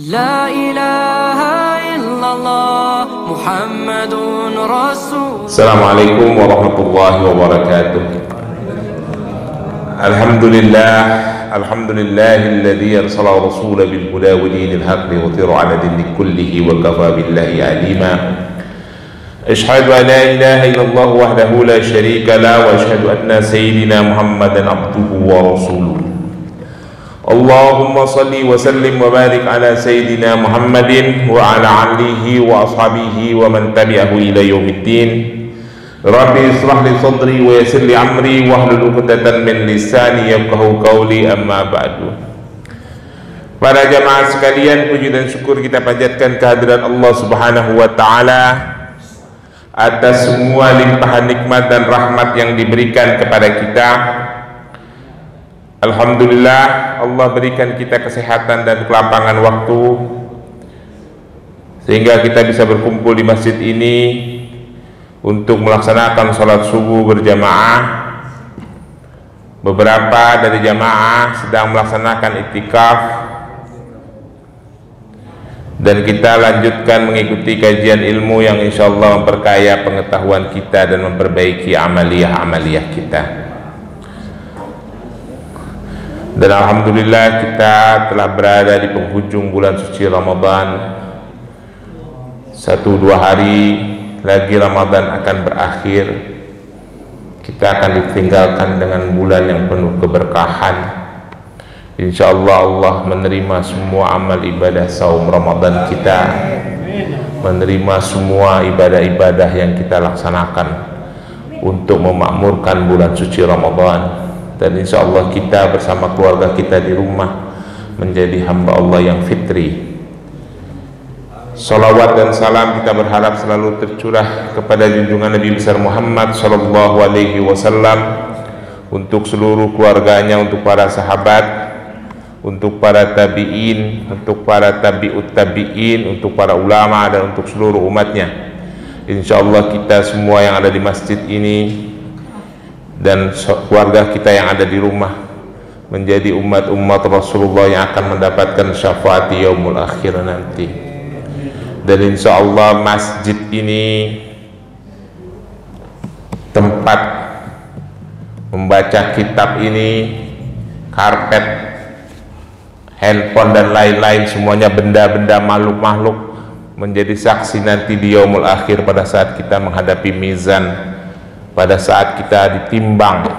لا إله إلا الله محمد رسول. Assalamualaikum warahmatullahi wabarakatuh. Alhamdulillahilladzi arsala rasulahu bil huda wa dinil haqqi wa yudhhiru 'ala dini kullihi wa kafa billahi 'alima. Asyhadu an la ilaha illallah wahdahu la syarika la wa asyhadu anna sayyidina Muhammadan abduhu wa rasuluh. Allahumma salli wa sallim wa barik ala sayyidina Muhammadin wa ala alihi wa ashabihi wa man tabi'ahu ila yaumiddin. Rabbi israh li sadri wa yassir li amri wa hlul 'uqdatam min lisani yafqahu qawli, amma ba'du. Para jamaah sekalian, puji dan syukur kita panjatkan kehadiran Allah Subhanahu wa taala atas semua limpahan nikmat dan rahmat yang diberikan kepada kita. Alhamdulillah, Allah berikan kita kesehatan dan kelapangan waktu sehingga kita bisa berkumpul di masjid ini untuk melaksanakan sholat subuh berjamaah. Beberapa dari jamaah sedang melaksanakan iktikaf, dan kita lanjutkan mengikuti kajian ilmu yang insya Allah memperkaya pengetahuan kita dan memperbaiki amaliyah-amaliyah kita. Dan alhamdulillah kita telah berada di penghujung bulan suci Ramadan. 1-2 hari lagi Ramadan akan berakhir. Kita akan ditinggalkan dengan bulan yang penuh keberkahan. Insya Allah Allah menerima semua amal ibadah saum Ramadan kita, menerima semua ibadah-ibadah yang kita laksanakan untuk memakmurkan bulan suci Ramadan. Dan insya Allah kita bersama keluarga kita di rumah menjadi hamba Allah yang fitri. Salawat dan salam kita berharap selalu tercurah kepada junjungan Nabi besar Muhammad sallallahu alaihi wasallam, untuk seluruh keluarganya, untuk para sahabat, untuk para tabi'in, untuk para tabi'ut tabi'in, untuk para ulama, dan untuk seluruh umatnya. Insya Allah kita semua yang ada di masjid ini dan keluarga kita yang ada di rumah menjadi umat-umat Rasulullah yang akan mendapatkan syafaat di yaumul akhir nanti. Dan insya Allah masjid ini tempat membaca kitab ini, karpet, handphone dan lain-lain, semuanya benda-benda makhluk-makhluk menjadi saksi nanti di yaumul akhir pada saat kita menghadapi mizan, pada saat kita ditimbang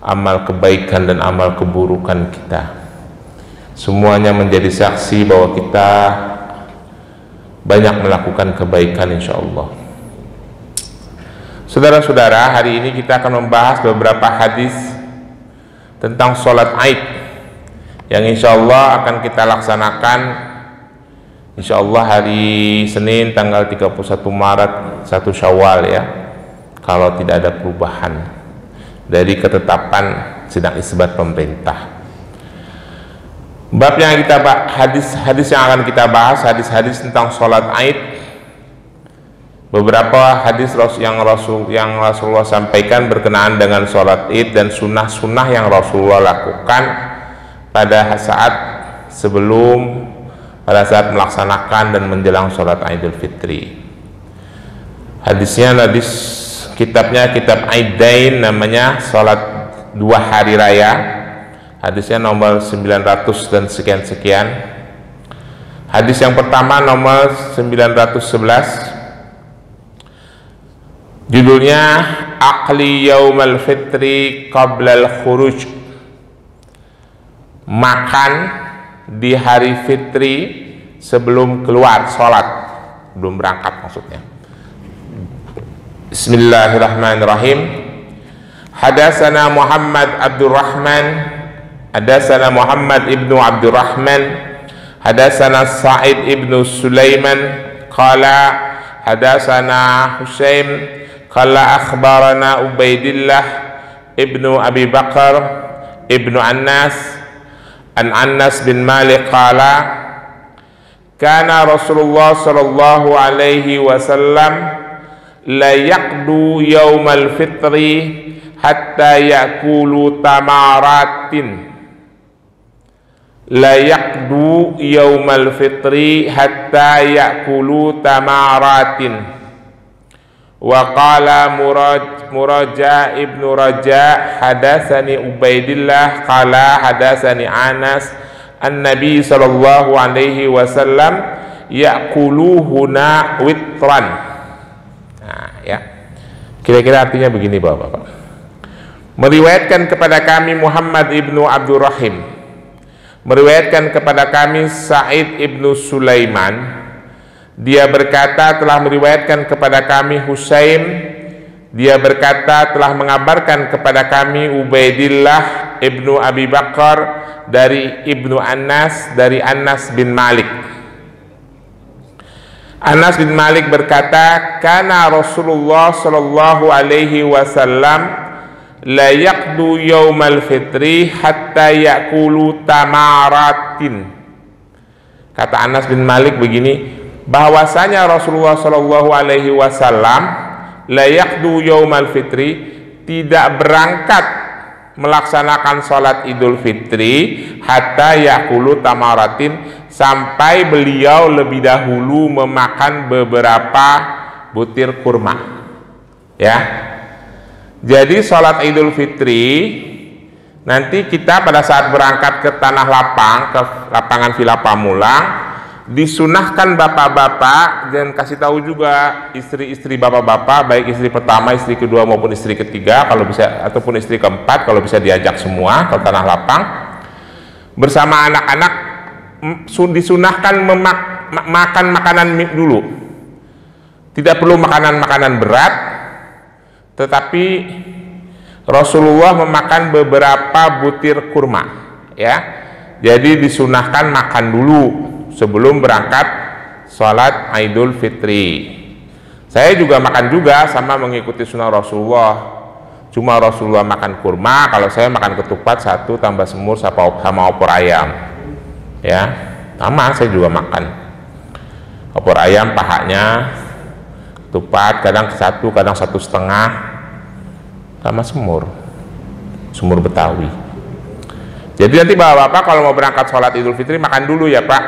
amal kebaikan dan amal keburukan kita. Semuanya menjadi saksi bahwa kita banyak melakukan kebaikan insya Allah. Saudara-saudara, hari ini kita akan membahas beberapa hadis tentang sholat Aid yang insya Allah akan kita laksanakan insya Allah hari Senin tanggal 31 Maret 1 Syawal ya, kalau tidak ada perubahan dari ketetapan sidang isbat pemerintah. Bab yang kita hadis yang akan kita bahas, hadis-hadis tentang sholat Aid. Beberapa hadis yang Rasulullah sampaikan berkenaan dengan sholat Id dan sunnah-sunnah yang Rasulullah lakukan pada saat sebelum, pada saat melaksanakan dan menjelang sholat Idul Fitri. Hadisnya kitabnya kitab Aidain, namanya sholat 2 hari raya. Hadisnya nomor 900 dan sekian-sekian. Hadis yang pertama nomor 911, judulnya Akli Yaumal Fitri Qablal Khuruj, makan di hari fitri sebelum keluar sholat, belum berangkat maksudnya. Bismillahirrahmanirrahim. Hadatsana Muhammad Abdurrahman, hadatsana Muhammad ibnu Abdurrahman, hadatsana Sa'id ibnu Sulaiman qala hadatsana Husaim qala akhbarana Ubaidillah ibnu Abi Bakar ibnu Annas an Anas bin Malik qala kana Rasulullah sallallahu alaihi wasallam la yaqdu yaumal fitri hatta yakulu tamaratin la yaqdu yaumal fitri hatta ya'kulu tamaratin. Wa qala Muraja ibnu Raja hadatsani Ubaidillah qala hadatsani Anas an-Nabi sallallahu alaihi wasallam ya'kuluhuna witran. Nah, ya. Kira-kira artinya begini Bapak-bapak. Meriwayatkan kepada kami Muhammad ibnu Abdurrahim, meriwayatkan kepada kami Sa'id ibnu Sulaiman, dia berkata telah meriwayatkan kepada kami Husaim, dia berkata telah mengabarkan kepada kami Ubaidillah ibnu Abi Bakar dari ibnu Anas, dari Anas bin Malik. Anas bin Malik berkata, kana Rasulullah sallallahu alaihi wasallam la yaqdu yaumal fitri hatta ya'kulu tamaratin. Kata Anas bin Malik begini, bahwasanya Rasulullah sallallahu alaihi wasallam la yaqdu yaumal fitri, tidak berangkat melaksanakan sholat Idul Fitri hatta ya'kulu tamaratin, sampai beliau lebih dahulu memakan beberapa butir kurma. Ya. Jadi sholat Idul Fitri nanti kita pada saat berangkat ke tanah lapang, ke lapangan Villa Pamulang, disunahkan bapak-bapak, dan kasih tahu juga istri-istri bapak-bapak, baik istri pertama, istri kedua maupun istri ketiga kalau bisa, ataupun istri keempat kalau bisa diajak semua ke tanah lapang bersama anak-anak. Disunahkan makan makanan dulu, tidak perlu makanan-makanan berat, tetapi Rasulullah memakan beberapa butir kurma, ya. Jadi disunahkan makan dulu sebelum berangkat sholat Idul Fitri. Saya juga makan juga, sama mengikuti sunnah Rasulullah. Cuma Rasulullah makan kurma, kalau saya makan ketupat satu tambah semur sama opor ayam. Ya, sama saya juga makan opor ayam pahanya, ketupat kadang satu, kadang 1,5, sama semur Betawi. Jadi nanti bapak-bapak kalau mau berangkat sholat Idul Fitri makan dulu ya Pak,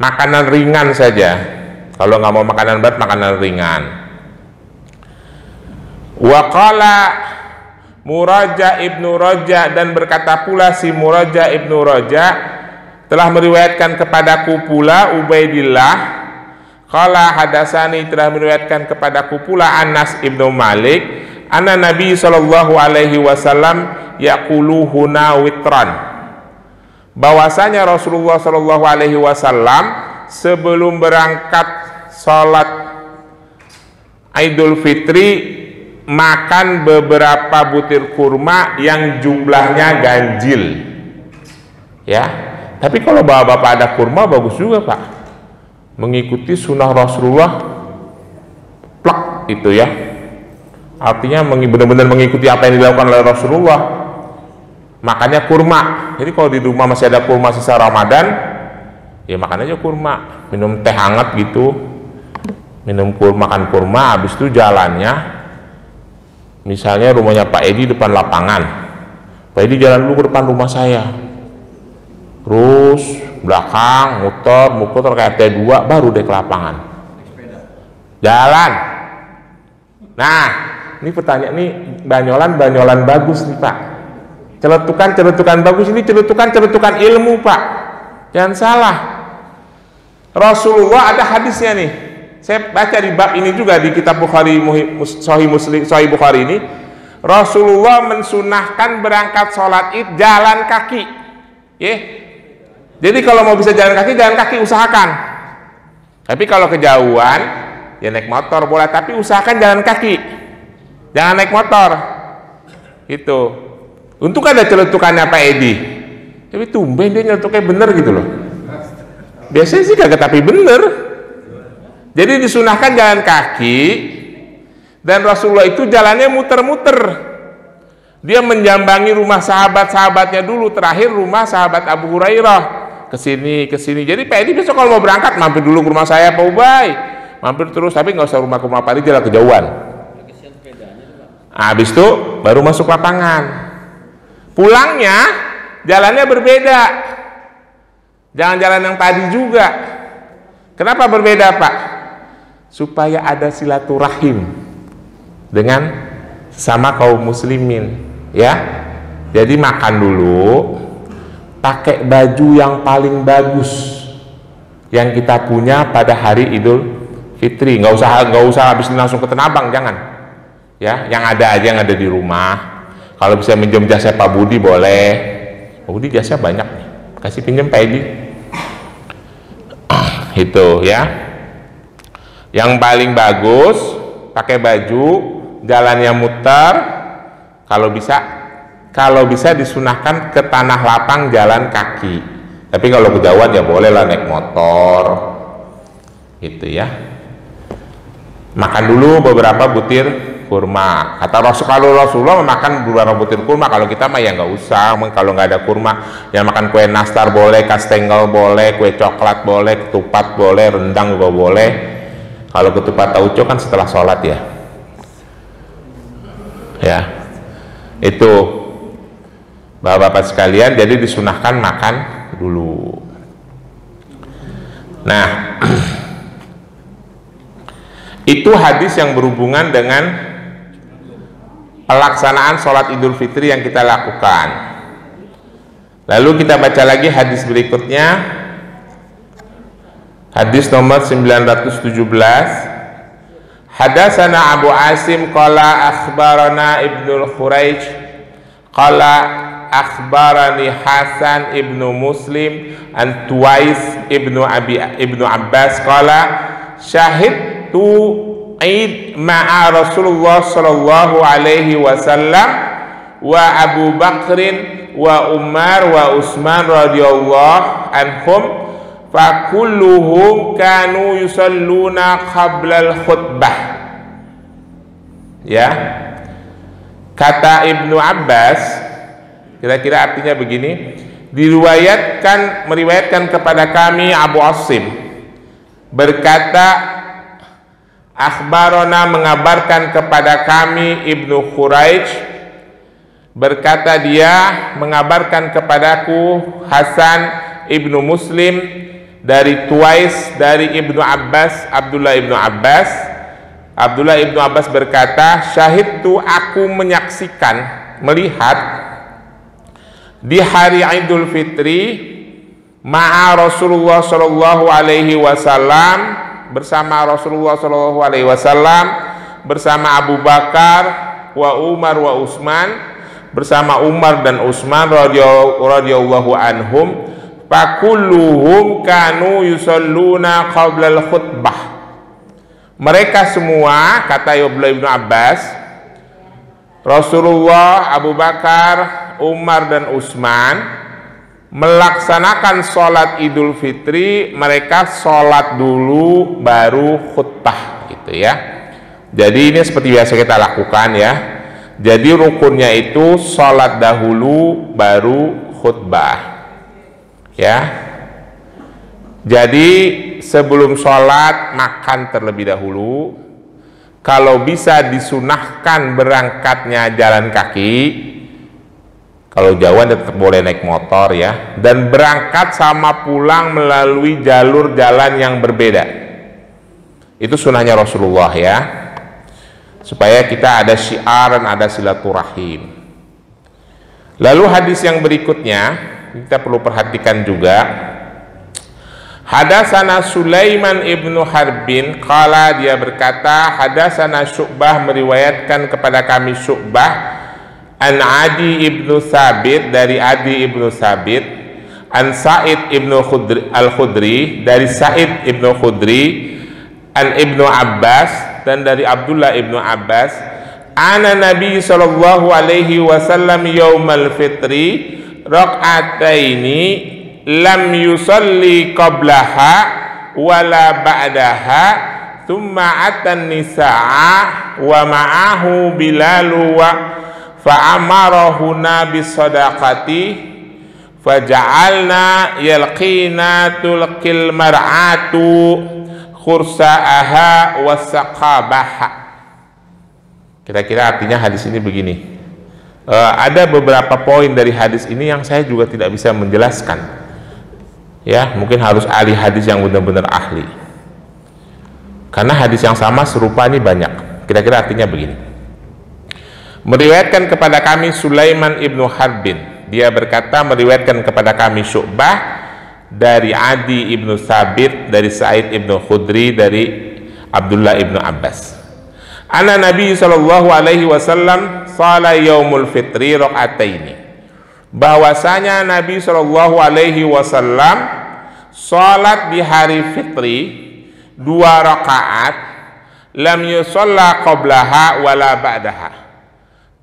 makanan ringan saja. Kalau nggak mau makanan berat, makanan ringan. Wa qala Muraja ibnu Raja, dan berkata pula si Muraja ibnu Raja telah meriwayatkan kepadaku pula Ubaidillah, qala hadasani, telah meriwayatkan kepadaku pula Anas ibnu Malik, anna Nabi sallallahu alaihi wasallam yaquluhuna witran, bahwasanya Rasulullah sallallahu alaihi wasallam sebelum berangkat salat Idul Fitri makan beberapa butir kurma yang jumlahnya ganjil. Ya. Tapi kalau bapak-bapak ada kurma bagus juga Pak, mengikuti sunnah Rasulullah plak itu ya, artinya benar-benar mengikuti apa yang dilakukan oleh Rasulullah, makannya kurma. Jadi kalau di rumah masih ada kurma sisa Ramadan, ya makan aja kurma, minum teh hangat gitu, minum kurma, makan kurma. Habis itu jalannya, misalnya rumahnya Pak Edi depan lapangan, Pak Edi jalan dulu ke depan rumah saya, terus belakang muter kayak T2, baru deh ke lapangan jalan. Nah ini pertanyaan nih, banyolan bagus nih Pak, celetukan bagus, ini celetukan ilmu Pak, jangan salah. Rasulullah ada hadisnya nih, saya baca di bab ini juga di kitab Bukhari, Sahih Bukhari ini, Rasulullah mensunahkan berangkat sholat Id jalan kaki, ya. Jadi kalau mau bisa jalan kaki usahakan. Tapi kalau kejauhan ya naik motor boleh, tapi usahakan jalan kaki, jangan naik motor gitu. Untuk ada celetukannya Pak Edi, tapi tumben dia nyeletuknya bener gitu loh. Biasanya sih kagak, tapi bener. Jadi disunahkan jalan kaki, dan Rasulullah itu jalannya muter-muter. Dia menjambangi rumah sahabat-sahabatnya dulu, terakhir rumah sahabat Abu Hurairah, kesini. Jadi Pak Edi besok kalau mau berangkat mampir dulu ke rumah saya Pak Ubay, mampir terus, tapi nggak usah rumah Pak Edi, jalan kejauhan. Habis itu baru masuk lapangan. Pulangnya jalannya berbeda. Jangan jalan yang tadi juga. Kenapa berbeda, Pak? Supaya ada silaturahim dengan sama kaum muslimin, ya. Jadi makan dulu, pakai baju yang paling bagus yang kita punya pada hari Idul Fitri. Nggak usah habis ini langsung ke Tanah Abang, jangan. Ya, yang ada aja yang ada di rumah. Kalau bisa minjem jasa Pak Budi boleh. Pak Budi jasa banyak nih. Kasih pinjem Pak Edi. Itu ya. Yang paling bagus pakai baju, jalannya muter. Kalau bisa disunahkan ke tanah lapang jalan kaki. Tapi kalau kejauhan ya bolehlah naik motor. Gitu ya. Makan dulu beberapa butir kurma. Kata Rasulullah makan beberapa butir kurma. Kalau kita mah ya nggak usah. Kalau nggak ada kurma, ya makan kue nastar boleh, kastengel boleh, kue coklat boleh, ketupat boleh, rendang juga boleh. Kalau ketupat tauco kan setelah sholat ya. Ya, itu bapak-bapak sekalian. Jadi disunahkan makan dulu. Nah. Itu hadis yang berhubungan dengan pelaksanaan sholat Idul Fitri yang kita lakukan. Lalu kita baca lagi hadis berikutnya, hadis nomor 917. Hadatsana Abu Asim qala akhbarana Ibnu Khuraij qala akhbarani Hasan ibnu Muslim an Tuwais ibnu Abbas qala syahid tu Eid ma'a Rasulullah sallallahu alaihi wasallam wa Abu Bakrin wa Umar wa Utsman radhiyallahu anhum fa kulluhum kanu yusalluna qabla al-khutbah. Ya. Kata Ibnu Abbas, kira-kira artinya begini, meriwayatkan kepada kami Abu Asim berkata, akhbarona mengabarkan kepada kami Ibnu Khuraij, berkata dia mengabarkan kepadaku Hasan ibnu Muslim dari Tuwais dari Ibnu Abbas, Abdullah ibnu Abbas berkata, syahidtu aku menyaksikan, melihat di hari Idul Fitri ma'a Rasulullah sallallahu alaihi wasallam, bersama Rasulullah sallallahu alaihi wasallam, bersama Abu Bakar wa Umar wa Utsman, bersama Umar dan Utsman radhiyallahu anhum, fakulluhum kanu yusalluna qabla al-khutbah. Mereka semua, kata Ibnu Abbas, Rasulullah, Abu Bakar, Umar dan Utsman melaksanakan sholat Idul Fitri, mereka sholat dulu baru khutbah, gitu ya. Jadi ini seperti biasa kita lakukan ya. Jadi rukunnya itu sholat dahulu baru khutbah, ya. Jadi sebelum sholat makan terlebih dahulu. Kalau bisa disunahkan berangkatnya jalan kaki. Kalau jauhan tetap boleh naik motor ya, dan berangkat sama pulang melalui jalur jalan yang berbeda. Itu sunahnya Rasulullah ya, supaya kita ada syiar dan ada silaturahim. Lalu hadis yang berikutnya kita perlu perhatikan juga. Hadatsana Sulaiman ibnu Harbin qala, dia berkata, hadatsana Syu'bah meriwayatkan kepada kami Syu'bah an Adi ibnu Sabit dari Adi ibnu Sabit, an Sa'id ibnu al-Khudri dari Sa'id ibnu Khudri, an Ibnu Abbas dan dari Abdullah ibnu Abbas, ana Nabi sallallahu alaihi wasallam yaumal fitri raq'ataini lam yusalli qablaha wala ba'daha thumma atan nisaa wa ma'ahu Bilalu wa fa'amarahuna bisadaqati faja'alna yalqina tulqil mar'atu khursa'aha wasaqabaha. Kira-kira artinya hadis ini begini. Ada beberapa poin dari hadis ini yang saya juga tidak bisa menjelaskan Ya, mungkin harus ahli hadis yang benar-benar ahli. Karena hadis yang sama serupa ini banyak. Kira-kira artinya begini. Meriwayatkan kepada kami Sulaiman ibnu Harbin. Dia berkata meriwayatkan kepada kami Syu'bah dari Adi ibnu Sabit, dari Sa'id ibnu Khudri, dari Abdullah ibnu Abbas. Anna Nabi sallallahu alaihi wasallam shala yaumul fitri rakaataini. Bahwasanya Nabi sallallahu alaihi wasallam salat di hari fitri 2 rakaat, lam yusalla qablaha wala ba'daha.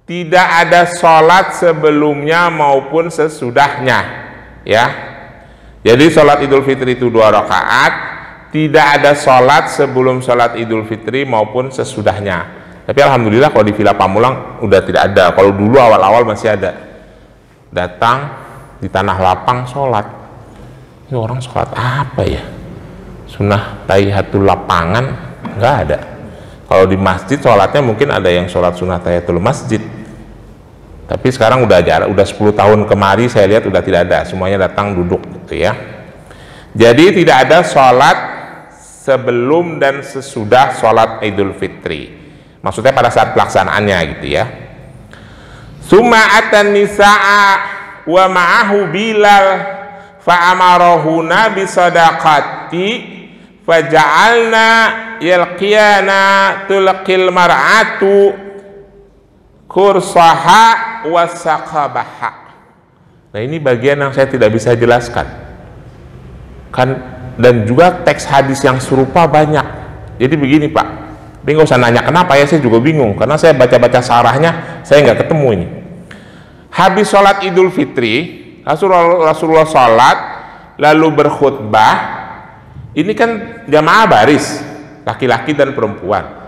Tidak ada salat sebelumnya maupun sesudahnya, ya. Jadi salat Idul Fitri itu 2 rakaat, tidak ada salat sebelum salat Idul Fitri maupun sesudahnya. Tapi alhamdulillah kalau di Villa Pamulang udah tidak ada. Kalau dulu awal-awal masih ada. Datang di tanah lapang salat. Ini orang salat apa ya? Sunnah tahiyatul lapangan nggak ada. Kalau di masjid salatnya mungkin ada yang salat sunnah tahiyatul masjid. Tapi sekarang udah jarak, udah 10 tahun kemari saya lihat udah tidak ada. Semuanya datang duduk gitu ya. Jadi tidak ada salat sebelum dan sesudah salat Idul Fitri. Maksudnya pada saat pelaksanaannya gitu ya. Summa atan nisaa wa ma'ahu Bilal fa amarahuna bi sadaqati faja'alna yalqiyana tulqil mar'atu kursaha wasaqabaha. Nah ini bagian yang saya tidak bisa jelaskan kan, dan juga teks hadis yang serupa banyak. Jadi begini Pak, tapi nggak usah nanya kenapa ya, saya juga bingung karena saya baca-baca sarahnya saya nggak ketemu ini. Habis sholat Idul Fitri Rasulullah sholat lalu berkhutbah. Ini kan jamaah baris, laki-laki dan perempuan.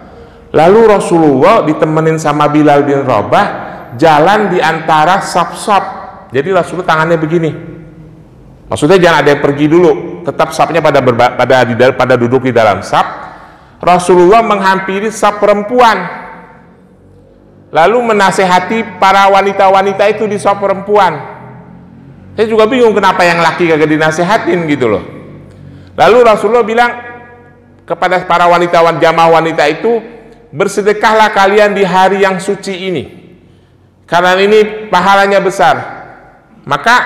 Lalu Rasulullah ditemenin sama Bilal bin Rabah jalan di antara saf-saf. Jadi Rasulullah tangannya begini. Maksudnya jangan ada yang pergi dulu, tetap safnya pada duduk di dalam saf. Rasulullah menghampiri saf perempuan. Lalu menasehati para wanita-wanita itu di saf perempuan. Saya juga bingung kenapa yang laki kagak dinasehatin gitu loh. Lalu Rasulullah bilang kepada para jamaah wanita itu, bersedekahlah kalian di hari yang suci ini karena ini pahalanya besar. Maka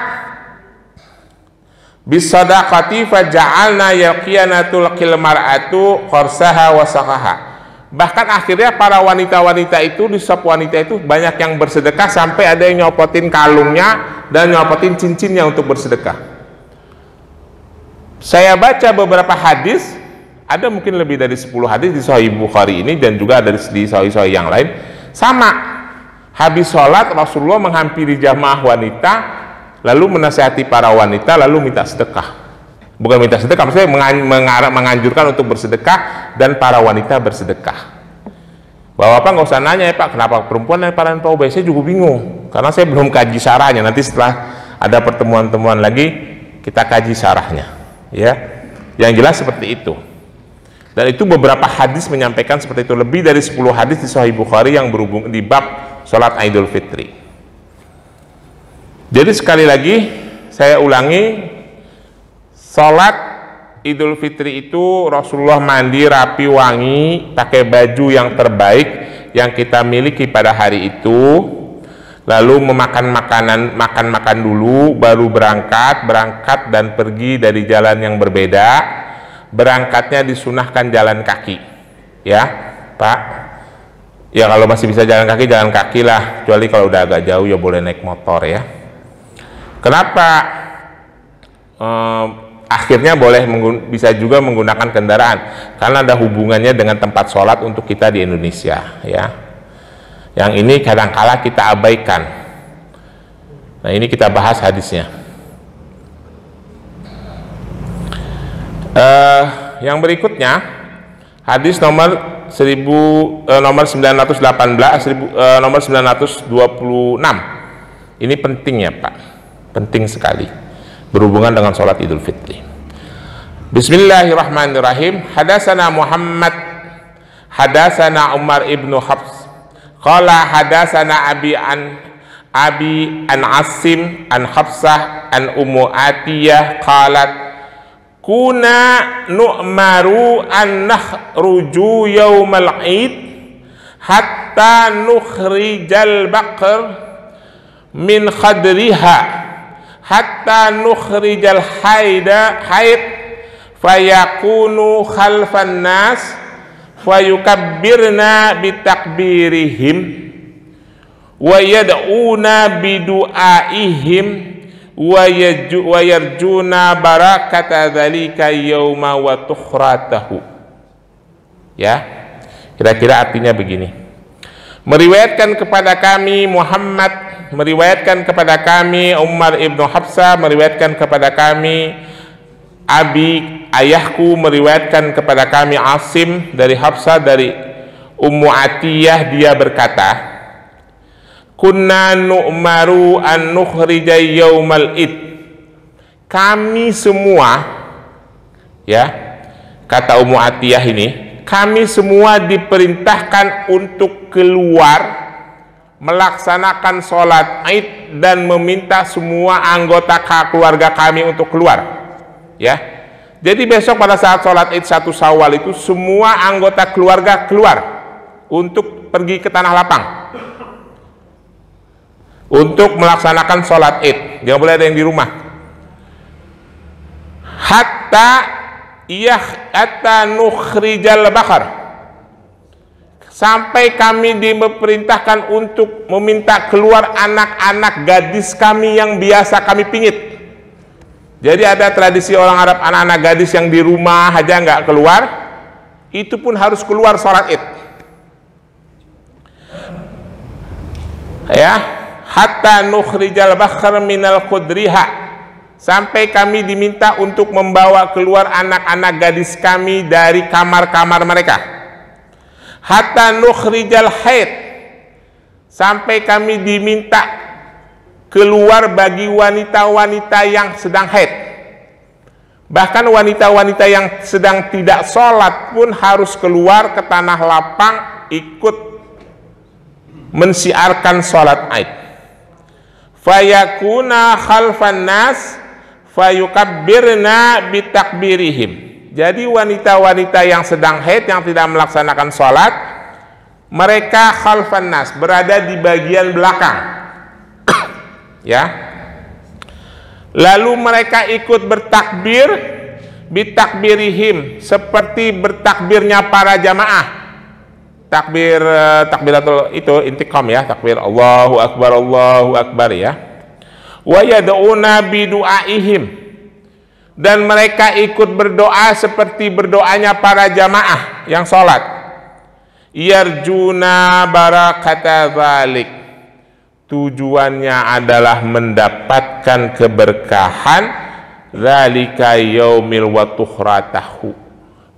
bisadaqati faja'alna yaqiyanatul qilmar'atu qarsaha wa saqaha. Bahkan akhirnya para wanita-wanita itu di saf wanita itu banyak yang bersedekah sampai ada yang nyopotin kalungnya dan nyopotin cincinnya untuk bersedekah. Saya baca beberapa hadis, ada mungkin lebih dari 10 hadis di Sahih Bukhari ini dan juga ada di Sahih-Sahih yang lain. Sama, habis sholat Rasulullah menghampiri jamaah wanita, lalu menasihati para wanita, lalu minta sedekah. Bukan minta sedekah, maksudnya menganjurkan untuk bersedekah dan para wanita bersedekah. Bapak nggak usah nanya ya Pak, kenapa perempuan dan para Pak Ubay, saya juga bingung, karena saya belum kaji syarahnya. Nanti setelah ada pertemuan-temuan lagi, kita kaji syarahnya. Ya, yang jelas seperti itu. Dan itu beberapa hadis menyampaikan seperti itu, lebih dari 10 hadis di Sahih Bukhari yang berhubung di bab sholat Idul Fitri. Jadi sekali lagi saya ulangi, sholat Idul Fitri itu Rasulullah mandi rapi wangi, pakai baju yang terbaik yang kita miliki pada hari itu, lalu makan makan dulu, baru berangkat dan pergi dari jalan yang berbeda. Berangkatnya disunahkan jalan kaki, ya Pak. Ya kalau masih bisa jalan kaki lah, kecuali kalau udah agak jauh ya boleh naik motor ya. Kenapa akhirnya bisa juga menggunakan kendaraan? Karena ada hubungannya dengan tempat sholat untuk kita di Indonesia ya. Yang ini kadang-kala kita abaikan. Nah ini kita bahas hadisnya. Yang berikutnya hadis nomor 926. Ini penting ya Pak, penting sekali berhubungan dengan sholat Idul Fitri. Bismillahirrahmanirrahim. Hadatsana Muhammad hadatsana Umar ibnu Hafs qala hadatsana Abi an Asim an Hafsah an Ummu Atiyah qalat kuna nu'maru an nakhruju yaumal id hatta nukhrijal baqar min khadriha hatta nukhrijal haid fayakunu khalfan nas fayukabbirna bitakbirihim wa yad'una bidu'aihim wa yarjuna barakata dzalika yauma wa tukhratahu. Ya, kira-kira artinya begini. Meriwayatkan kepada kami Muhammad, meriwayatkan kepada kami Umar ibnu Hafsah, meriwayatkan kepada kami Abi, ayahku, meriwayatkan kepada kami Asim dari Hafsah dari Ummu Atiyah, dia berkata, kunna nu'maru an nukhrija yaumal id. Kami semua, ya, kata Ummu Atiyah ini, kami semua diperintahkan untuk keluar melaksanakan sholat id dan meminta semua anggota keluarga kami untuk keluar. Ya, jadi besok pada saat sholat id 1 Syawal itu semua anggota keluarga keluar untuk pergi ke tanah lapang untuk melaksanakan sholat id. Jangan boleh ada yang di rumah. Hatta nukhrijal baqar, sampai kami diperintahkan untuk meminta keluar anak-anak gadis kami yang biasa kami pingit. Jadi ada tradisi orang Arab, anak-anak gadis yang di rumah aja nggak keluar, itu pun harus keluar sholat id. Ya, hatta nukhrijal baqar minal qudriha, sampai kami diminta untuk membawa keluar anak-anak gadis kami dari kamar-kamar mereka. Hatta nukhrijal haid, sampai kami diminta keluar bagi wanita-wanita yang sedang haid. Bahkan wanita-wanita yang sedang tidak sholat pun harus keluar ke tanah lapang ikut mensiarkan sholat id. Fayakuna khalfan nas fayukabbirna bitakbirihim. Jadi wanita-wanita yang sedang haid, yang tidak melaksanakan sholat, mereka khalfan nas, berada di bagian belakang. Ya, lalu mereka ikut bertakbir bitakbirihim, seperti bertakbirnya para jamaah. Takbiratul itu intiqam, ya, takbir Allahu akbar ya. Wa yad'una bidu'aihim, dan mereka ikut berdoa seperti berdoanya para jamaah yang sholat. Yarjuna barakata dzalik, tujuannya adalah mendapatkan keberkahan dzalika yaumil wa tukhratahu,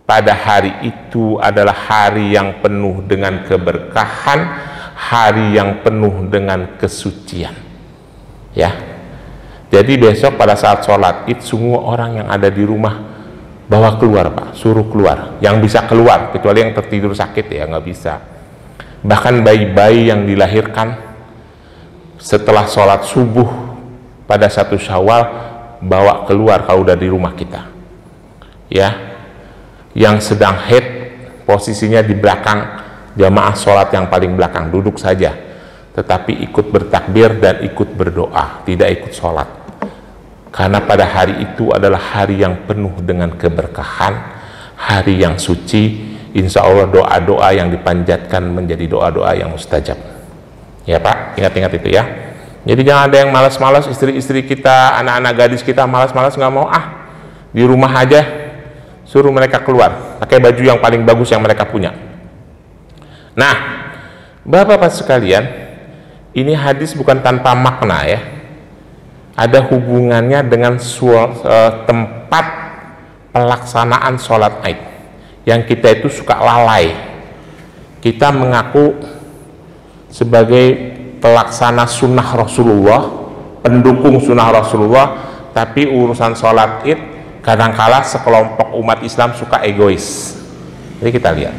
pada hari itu adalah hari yang penuh dengan keberkahan, hari yang penuh dengan kesucian. Ya, jadi besok pada saat sholat id semua orang yang ada di rumah bawa keluar, Pak, suruh keluar, yang bisa keluar, kecuali yang tertidur sakit ya nggak bisa. Bahkan bayi-bayi yang dilahirkan setelah sholat subuh pada 1 Syawal bawa keluar kalau udah di rumah kita. Ya, yang sedang haid posisinya di belakang jamaah sholat yang paling belakang, duduk saja, tetapi ikut bertakbir dan ikut berdoa, tidak ikut sholat. Karena pada hari itu adalah hari yang penuh dengan keberkahan, hari yang suci. Insya Allah doa-doa yang dipanjatkan menjadi doa-doa yang mustajab. Ya Pak, ingat-ingat itu ya. Jadi jangan ada yang malas-malas, istri-istri kita, anak-anak gadis kita malas-malas, nggak mau, di rumah aja, suruh mereka keluar, pakai baju yang paling bagus yang mereka punya. Nah, Bapak-bapak sekalian, ini hadis bukan tanpa makna ya. Ada hubungannya dengan tempat pelaksanaan sholat id, yang kita itu suka lalai. Kita mengaku sebagai pelaksana sunnah Rasulullah, pendukung sunnah Rasulullah, tapi urusan sholat id kadangkala sekelompok umat Islam suka egois. Jadi kita lihat,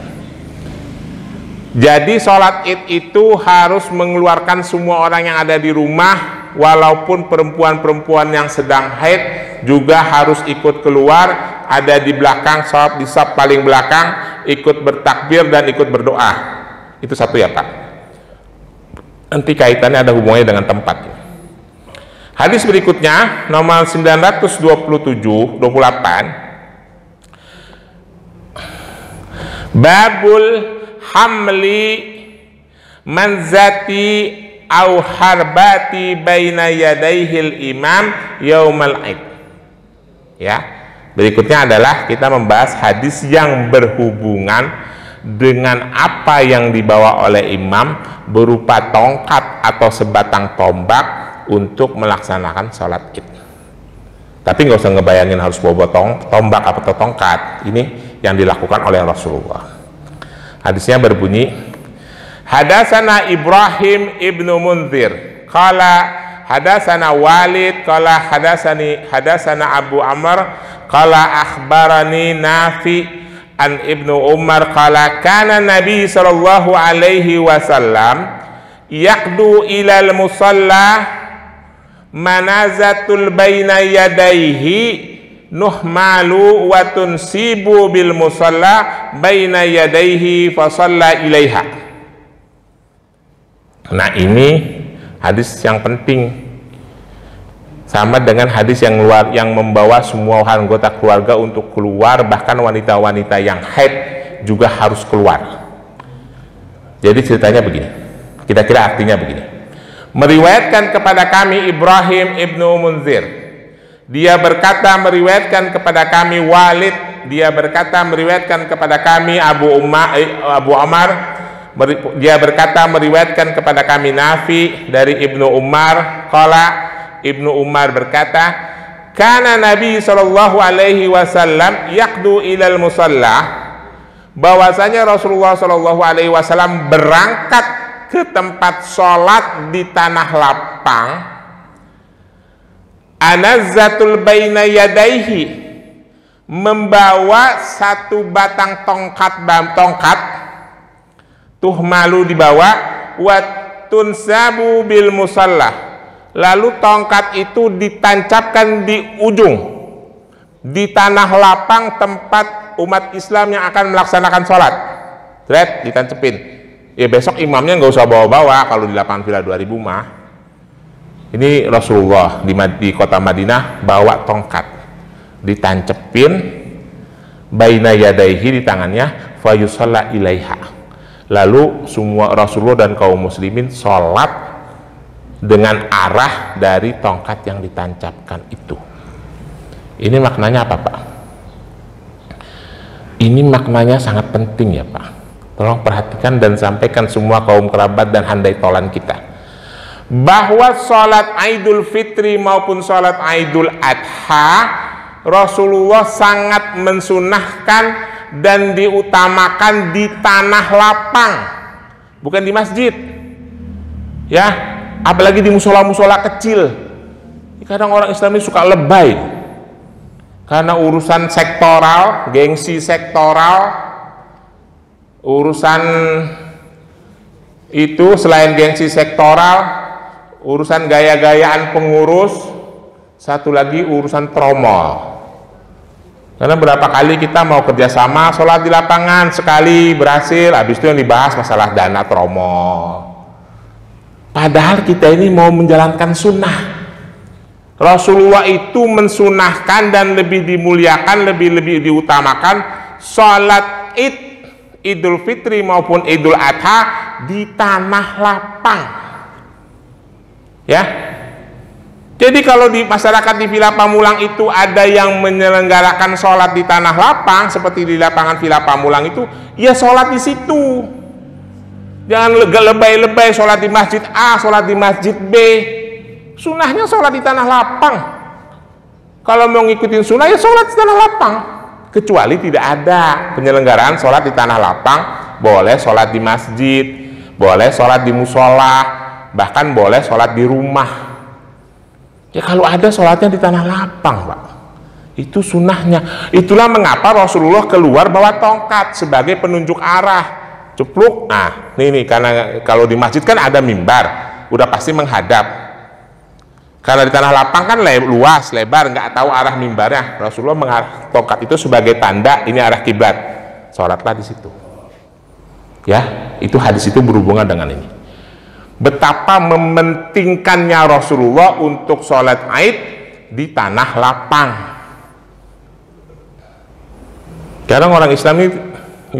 jadi sholat id itu harus mengeluarkan semua orang yang ada di rumah, walaupun perempuan-perempuan yang sedang haid juga harus ikut keluar ada di belakang, sholat di saf paling belakang, ikut bertakbir dan ikut berdoa. Itu satu ya Pak. Nanti kaitannya ada hubungannya dengan tempat. Hadis berikutnya nomor 927-28. Babul hamli manzati au harbati baina yadaihil imam yaumal aid. Ya, berikutnya adalah kita membahas hadis yang berhubungan dengan apa yang dibawa oleh imam berupa tongkat atau sebatang tombak untuk melaksanakan sholat id. Tapi nggak usah ngebayangin harus bawa tombak atau tongkat. Ini yang dilakukan oleh Rasulullah. Hadisnya berbunyi, hadasana Ibrahim ibnu Munzir qala hadasana Walid qala hadasana Abu Amr qala akhbarani Nafi an Ibnu Umar qala kana Nabi sallallahu alaihi wasallam yaqdu ilal musalla manazatul baina yadaihi nuhmalu wa tunsibu bil musalla baina yadaihi fa shalla ilaiha. Nah, ini hadis yang penting, sama dengan hadis yang membawa semua anggota keluarga untuk keluar, bahkan wanita-wanita yang haid juga harus keluar. Jadi ceritanya begini, kira-kira artinya begini. Meriwayatkan kepada kami Ibrahim ibnu Munzir, dia berkata meriwayatkan kepada kami Walid, dia berkata meriwayatkan kepada kami Abu Amr, dia berkata meriwayatkan kepada kami Nafi dari Ibnu Umar qala, Ibnu Umar berkata, kana Nabi sallallahu alaihi wasallam yaqdu ilal musalla, bahwasanya Rasulullah sallallahu alaihi wasallam berangkat ke tempat sholat di tanah lapang, anazzatul baina yadaihi, membawa satu batang tongkat tuhmalu dibawa, wa tunsabu bil musalla, lalu tongkat itu ditancapkan di ujung di tanah lapang tempat umat Islam yang akan melaksanakan sholat. Lihat, ditancepin. Ya besok imamnya nggak usah bawa-bawa kalau di lapangan Villa 2000 mah. Ini Rasulullah di kota Madinah bawa tongkat, ditancepin baina yadaihi, di tangannya, fa yusalla ilaiha. Lalu semua Rasulullah dan kaum muslimin sholat dengan arah dari tongkat yang ditancapkan itu. Ini maknanya apa Pak? Ini maknanya sangat penting ya Pak. Tolong perhatikan dan sampaikan semua kaum kerabat dan handai tolan kita, bahwa sholat Idul Fitri maupun sholat Idul Adha Rasulullah sangat mensunahkan dan diutamakan di tanah lapang, bukan di masjid ya, apalagi di musola-musola kecil. Kadang orang Islam ini suka lebay karena urusan sektoral, gengsi sektoral, urusan itu selain gengsi sektoral, urusan gaya-gayaan pengurus, satu lagi urusan tromol. Karena berapa kali kita mau kerjasama sholat di lapangan, sekali berhasil, habis itu yang dibahas masalah dana tromol. Padahal kita ini mau menjalankan sunnah. Rasulullah itu mensunahkan dan lebih dimuliakan, lebih diutamakan sholat Idul Fitri maupun Idul Adha di tanah lapang ya. Jadi kalau di masyarakat di Villa Pamulang itu ada yang menyelenggarakan sholat di tanah lapang seperti di lapangan Villa Pamulang itu, ya sholat di situ. Jangan lebay-lebay sholat di masjid A, sholat di masjid B. Sunahnya sholat di tanah lapang. Kalau mau ngikutin sunnah ya sholat di tanah lapang. Kecuali tidak ada penyelenggaraan sholat di tanah lapang, boleh sholat di masjid, boleh sholat di musola, bahkan boleh sholat di rumah. Ya kalau ada sholatnya di tanah lapang Pak, itu sunnahnya. Itulah mengapa Rasulullah keluar bawa tongkat sebagai penunjuk arah. Cepluk, nah ini karena kalau di masjid kan ada mimbar, udah pasti menghadap. Karena di tanah lapang kan luas, lebar, nggak tahu arah mimbarnya. Rasulullah mengarah tongkat itu sebagai tanda ini arah kiblat. Sholatlah di situ. Ya, itu hadis itu berhubungan dengan ini. Betapa mementingkannya Rasulullah untuk sholat Aid di tanah lapang. Kadang orang Islam ini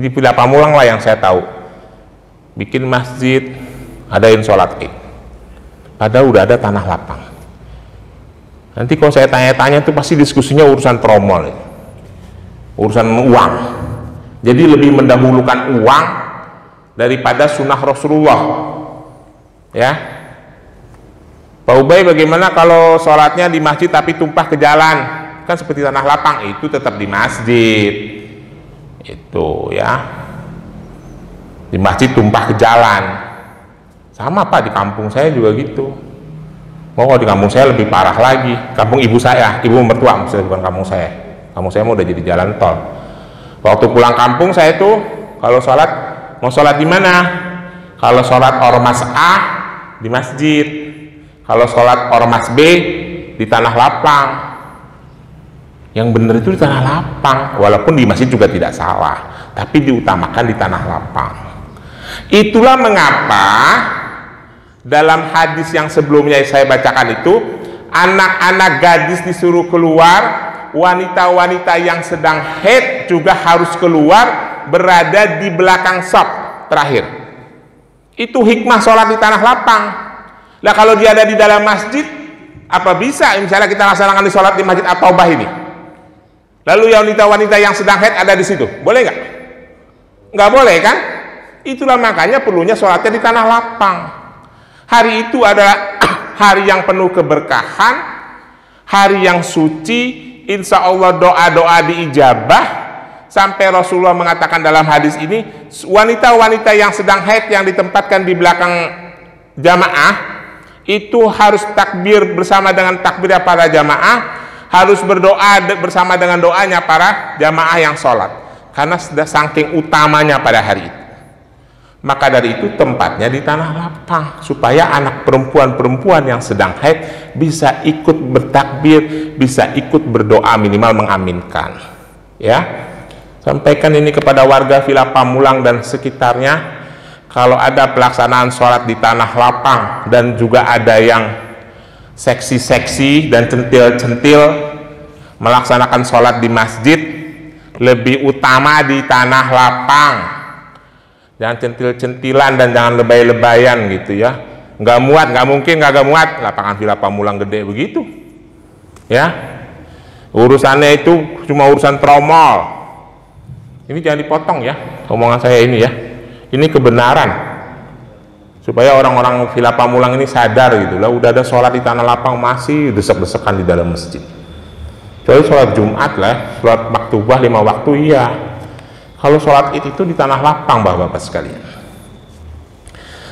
di Pamulang lah yang saya tahu, bikin masjid, adain sholat Aid. Padahal udah ada tanah lapang. Nanti kalau saya tanya-tanya itu pasti diskusinya urusan promol, urusan uang. Jadi lebih mendahulukan uang daripada sunnah Rasulullah. Ya, Pak Ubay, bagaimana kalau sholatnya di masjid tapi tumpah ke jalan? Kan seperti tanah lapang, itu tetap di masjid. Itu ya, di masjid tumpah ke jalan. Sama Pak, di kampung saya juga gitu. Oh, di kampung saya lebih parah lagi. Kampung ibu saya, ibu mertua, maksudnya bukan kampung saya. Kampung saya mau udah jadi jalan tol. Waktu pulang kampung saya tuh kalau sholat, mau sholat di mana? Kalau sholat ormas A di masjid, kalau sholat ormas B di tanah lapang. Yang benar itu di tanah lapang, walaupun di masjid juga tidak salah, tapi diutamakan di tanah lapang. Itulah mengapa dalam hadis yang sebelumnya saya bacakan itu, anak-anak gadis disuruh keluar, wanita-wanita yang sedang haid juga harus keluar, berada di belakang shaf terakhir. Itu hikmah sholat di tanah lapang. Nah, kalau dia ada di dalam masjid, apa bisa misalnya kita laksanakan di sholat di masjid At-Taubah ini, lalu wanita-wanita yang sedang haid ada di situ, boleh nggak? Nggak boleh kan? Itulah makanya perlunya sholatnya di tanah lapang. Hari itu adalah hari yang penuh keberkahan, hari yang suci, insya Allah doa-doa diijabah. Sampai Rasulullah mengatakan dalam hadis ini, wanita-wanita yang sedang haid yang ditempatkan di belakang jamaah itu harus takbir bersama dengan takbir para jamaah, harus berdoa bersama dengan doanya para jamaah yang sholat, karena sudah saking utamanya pada hari itu. Maka dari itu tempatnya di tanah lapang, supaya anak perempuan-perempuan yang sedang haid bisa ikut bertakbir, bisa ikut berdoa, minimal mengaminkan. Ya, sampaikan ini kepada warga Villa Pamulang dan sekitarnya. Kalau ada pelaksanaan sholat di tanah lapang dan juga ada yang seksi-seksi dan centil-centil melaksanakan sholat di masjid, lebih utama di tanah lapang. Jangan centil-centilan dan jangan lebay-lebayan gitu ya. Nggak muat, nggak mungkin nggak muat. Lapangan Villa Pamulang gede begitu. Ya, urusannya itu cuma urusan tromol. Ini jangan dipotong ya, omongan saya ini ya. Ini kebenaran. Supaya orang-orang Villa Pamulang ini sadar gitu lah. Udah ada sholat di tanah lapang masih desek-desekan di dalam masjid. Kecuali sholat Jumat lah, sholat maktubah 5 waktu iya. Kalau sholat Id itu di tanah lapang, bapak-bapak sekalian.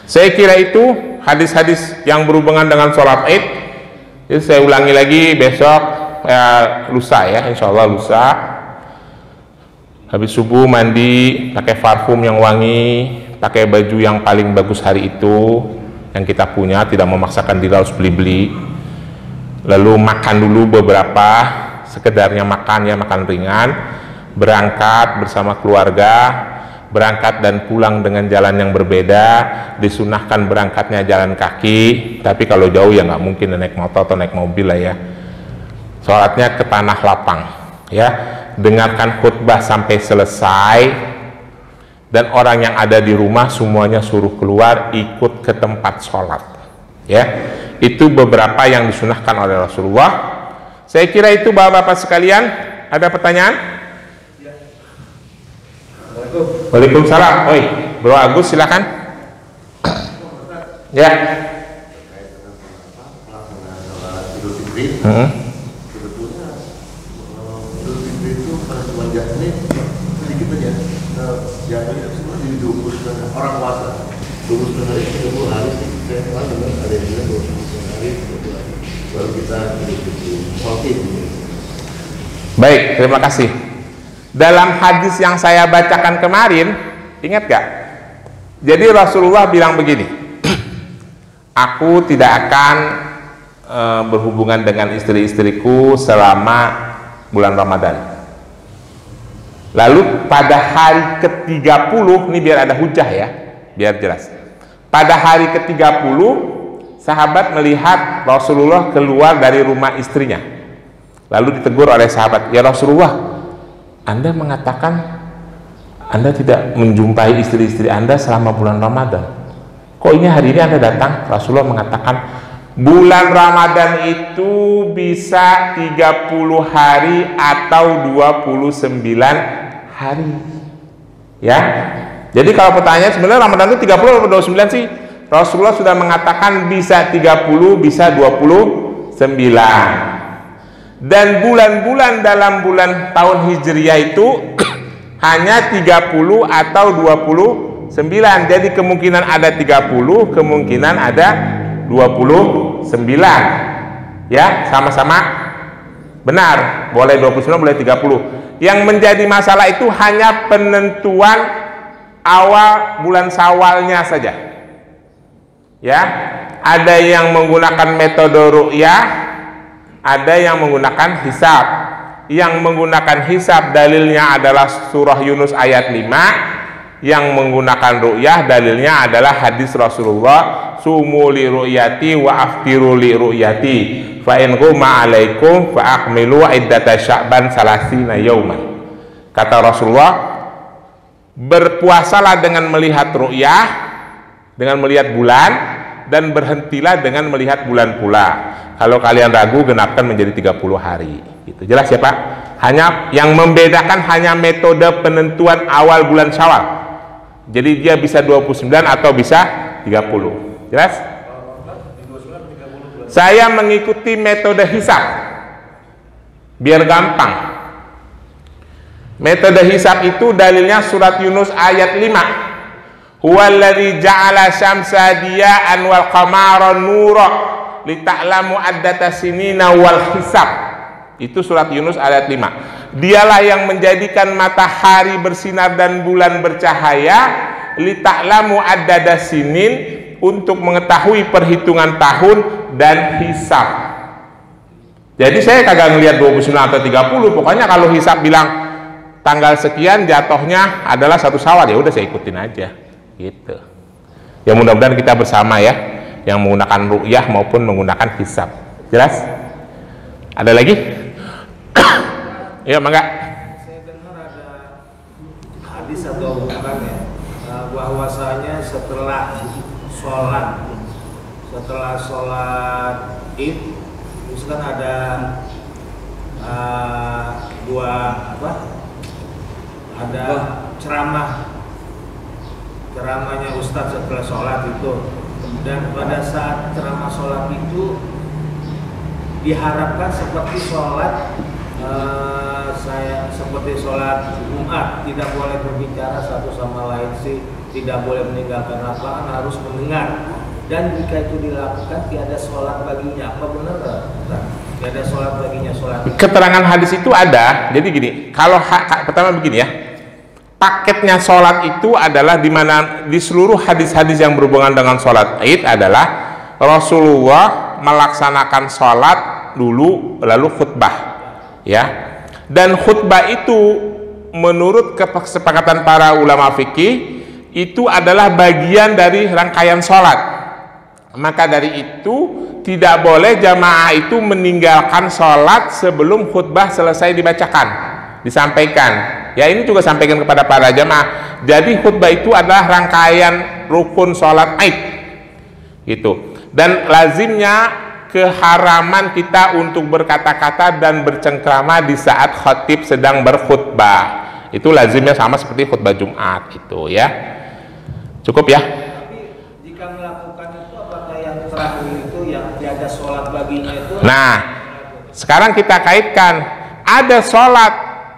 Saya kira itu hadis-hadis yang berhubungan dengan sholat Id. Jadi saya ulangi lagi besok, lusa ya, insya Allah lusa. Habis subuh mandi, pakai parfum yang wangi, pakai baju yang paling bagus hari itu yang kita punya, tidak memaksakan diri harus beli-beli. Lalu makan dulu beberapa, sekedarnya makan ya, makan ringan. Berangkat bersama keluarga, berangkat dan pulang dengan jalan yang berbeda. Disunahkan berangkatnya jalan kaki, tapi kalau jauh ya nggak mungkin naik motor atau naik mobil lah ya. Sholatnya ke tanah lapang ya, dengarkan khutbah sampai selesai, dan orang yang ada di rumah semuanya suruh keluar ikut ke tempat sholat ya. Itu beberapa yang disunahkan oleh Rasulullah. Saya kira itu bapak-bapak sekalian. Ada pertanyaan? Waalaikumsalam. Oi, Bro Agus silakan. Ya. Sebetulnya Idul Fitri itu pada cuma jahit sedikit aja. Jahitnya semua di 20 orang puasa. 20 hari, 30 hari. Saya pernah dengar ada yang bilang 20 hari, 30 hari. Baru kita Idul Fitri. Saltin. Baik, terima kasih. Dalam hadis yang saya bacakan kemarin, ingat gak? Jadi Rasulullah bilang begini, aku tidak akan berhubungan dengan istri-istriku selama bulan Ramadan. Lalu pada hari ke-30, ini biar ada hujah ya, biar jelas. Pada hari ke-30 sahabat melihat Rasulullah keluar dari rumah istrinya. Lalu ditegur oleh sahabat, "Ya Rasulullah, Anda mengatakan Anda tidak menjumpai istri-istri Anda selama bulan Ramadan. Kok ini hari ini Anda datang?" Rasulullah mengatakan, bulan Ramadan itu bisa 30 hari atau 29 hari. Ya. Jadi kalau pertanyaan sebenarnya Ramadan itu 30 atau 29 sih? Rasulullah sudah mengatakan bisa 30, bisa 29. Dan bulan-bulan dalam bulan tahun Hijriah itu hanya 30 atau 29. Jadi kemungkinan ada 30, kemungkinan ada 29. Ya, sama-sama benar. Boleh 29, boleh 30. Yang menjadi masalah itu hanya penentuan awal bulan Syawalnya saja. Ya, ada yang menggunakan metode ru'yah, ada yang menggunakan hisab. Yang menggunakan hisab dalilnya adalah surah Yunus ayat 5. Yang menggunakan ru'yah dalilnya adalah hadis Rasulullah, sumu li ru'yati wa aftiru li ru'yati fa in ghumma alaikum fa akmilu iddata sya'ban salasina yauman. Kata Rasulullah, berpuasalah dengan melihat ru'yah, dengan melihat bulan, dan berhentilah dengan melihat bulan pula. Kalau kalian ragu, genapkan menjadi 30 hari. Gitu. Jelas ya Pak? Hanya yang membedakan hanya metode penentuan awal bulan Syawal. Jadi dia bisa 29 atau bisa 30. Jelas? Saya mengikuti metode hisab biar gampang. Metode hisab itu dalilnya surat Yunus ayat 5. Huwallazi ja'ala syamsa diya'an wal qamara nura lita'lamu addata sinina wal hisab. Itu surat Yunus ayat 5. Dialah yang menjadikan matahari bersinar dan bulan bercahaya, lita'lamu addada sinin, untuk mengetahui perhitungan tahun dan hisab. Jadi saya kagak ngelihat 29 atau 30, pokoknya kalau hisab bilang tanggal sekian jatuhnya adalah 1 Syawal, ya udah saya ikutin aja. Gitu. Ya mudah-mudahan kita bersama ya, yang menggunakan ru'yah maupun menggunakan hisab. Jelas? Ada lagi? Ya, mangga. Saya dengar ada hadis atau bukan ya, bahwasanya setelah sholat Id, terus kan ada ada ceramahnya Ustadz setelah sholat itu, dan pada saat ceramah sholat itu diharapkan seperti sholat seperti sholat Jumat, tidak boleh berbicara satu sama lain sih, tidak boleh meninggalkan lapangan, harus mendengar. Dan jika itu dilakukan tiada sholat baginya. Apa benar? Tiada sholat baginya sholat. Keterangan hadis itu ada. Jadi gini, kalau pertama begini ya, paketnya sholat itu adalah di mana di seluruh hadis-hadis yang berhubungan dengan sholat Id adalah Rasulullah melaksanakan sholat dulu lalu khutbah, ya. Dan khutbah itu menurut kesepakatan para ulama fikih itu adalah bagian dari rangkaian sholat. Maka dari itu tidak boleh jamaah itu meninggalkan sholat sebelum khutbah selesai dibacakan, disampaikan. Ya, ini juga sampaikan kepada para jamaah. Jadi khutbah itu adalah rangkaian rukun sholat Id, gitu. Dan lazimnya keharaman kita untuk berkata-kata dan bercengkrama di saat khatib sedang berkhutbah. Itu lazimnya sama seperti khutbah Jumat itu ya. Cukup ya? Tapi jika melakukan itu, apakah yang terakhir itu yang tiada sholat baginya itu? Nah, sekarang kita kaitkan, ada sholat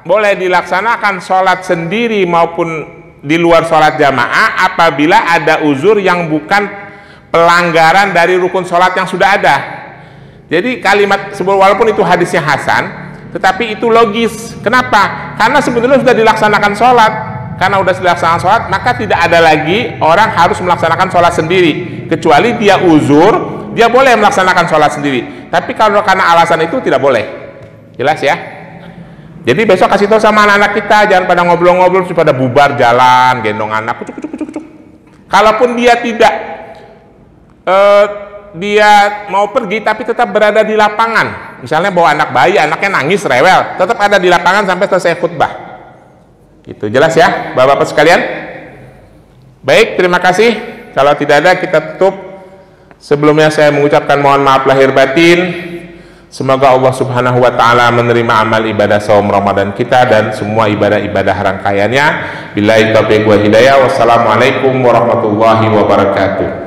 boleh dilaksanakan sholat sendiri maupun di luar sholat jamaah apabila ada uzur yang bukan pelanggaran dari rukun sholat yang sudah ada. Jadi kalimat walaupun itu hadisnya hasan, tetapi itu logis. Kenapa? Karena sebetulnya sudah dilaksanakan sholat. Karena sudah dilaksanakan sholat, maka tidak ada lagi orang harus melaksanakan sholat sendiri, kecuali dia uzur dia boleh melaksanakan sholat sendiri. Tapi kalau karena alasan itu tidak boleh. Jelas ya? Jadi besok kasih tahu sama anak-anak kita, jangan pada ngobrol-ngobrol, pada bubar jalan, gendong anak, kucuk. Kalaupun dia tidak dia mau pergi tapi tetap berada di lapangan, misalnya bawa anak bayi, anaknya nangis rewel, tetap ada di lapangan sampai selesai khutbah. Itu jelas ya, bapak-bapak sekalian? Baik, terima kasih. Kalau tidak ada kita tutup. Sebelumnya saya mengucapkan mohon maaf lahir batin. Semoga Allah Subhanahu wa taala menerima amal ibadah saum Ramadan kita dan semua ibadah-ibadah rangkaiannya. Billahi taufiq wal hidayah. Wassalamualaikum warahmatullahi wabarakatuh.